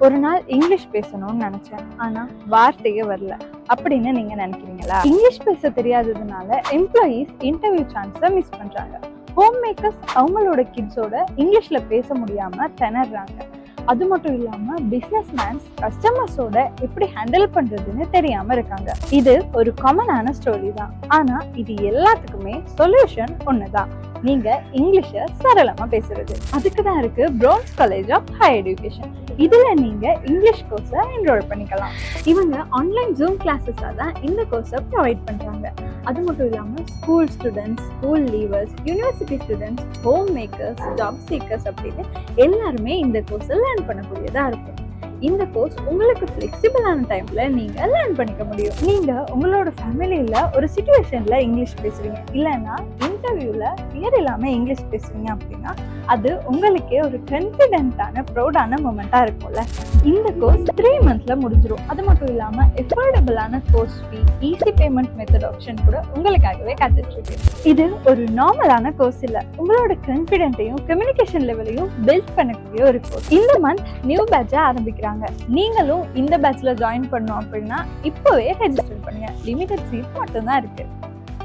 ஒரு நாள் இங்கிலீஷ் பேசணும்னு நினைச்சேன், ஆனா வார்த்தையே வரல அப்படின்னு நீங்க நினைக்கிறீங்களா? இங்கிலீஷ் பேச தெரியாததுனால எம்ப்ளாயீஸ் இன்டர்வியூ சான்ஸை மிஸ் பண்றாங்க. ஹோம் மேக்கர்ஸ் அவங்களோட கிட்ஸோட இங்கிலீஷ்ல பேச முடியாம திணறாங்க. அது மட்டும் இல்லாம பிசினஸ் மேன்ஸ் கஸ்டமர்ஸோட எப்படி ஹேண்டில் பண்றதுன்னு தெரியாம இருக்காங்க. இது ஒரு காமனான ஸ்டோரி தான். ஆனா இது எல்லாத்துக்குமே சொல்யூஷன் ஒண்ணுதான், நீங்க இங்கிலீஷை சரளமா பேசுறது. அதுக்கு தான் இருக்கு Browns College of Higher Education. இதுல நீங்க இங்கிலீஷ் கோர்ஸை என்ரோல் பண்ணிக்கலாம். இவங்க ஆன்லைன் ஜூம் கிளாஸஸா தான் இந்த கோர்ஸை ப்ரொவைட் பண்றாங்க. அது மட்டும் இல்லாம school students, school levers, university students, home makers, job seekers அப்படின்னு எல்லாருமே இந்த கோர்ஸை லேர்ன் பண்ணக்கூடியதா இருக்கும். இந்த கோர்ஸ் உங்களுக்கு ஃப்ளெக்சிபிளான டைம்ல நீங்க லேர்ன் பண்ணிக்க முடியும். நீங்க உங்களோட ஃபேமிலியில ஒரு சிச்சுவேஷன்ல இங்கிலீஷ் பேசுறீங்க, இல்லைன்னா இன்டர்வியூல ஃபியர் இல்லாம இங்கிலீஷ் பேசுறீங்க அப்படின்னா அது உங்களுக்கே ஒரு கான்ஃபிடென்ட்டான ப்ரௌடான மொமெண்டா இருக்கும்ல. இந்த கோர்ஸ் 3 monthsல முடிஞ்சிடும். அது மட்டும் இல்லாம எஃபோர்டபுளான course fee, easy payment method option கூட உங்களுக்காகவே காத்துட்டு இருக்கு. இது ஒரு நார்மலான கோர்ஸ் இல்ல, உங்களோட கான்ஃபிடென்ட்டையும் கம்யூனிகேஷன் லெவலையும் பில்ட் பண்ணக்கூடிய ஒரு கோர்ஸ். இந்த மந்த் நியூ பேட்சை ஆரம்பிக்கிறாங்க. நீங்களும் இந்த பேட்ச்ல ஜாயின் பண்ணணும் அப்படின்னா இப்பவே ரெஜிஸ்டர் பண்ணுங்க. லிமிடெட் சீட் மட்டும் தான் இருக்கு.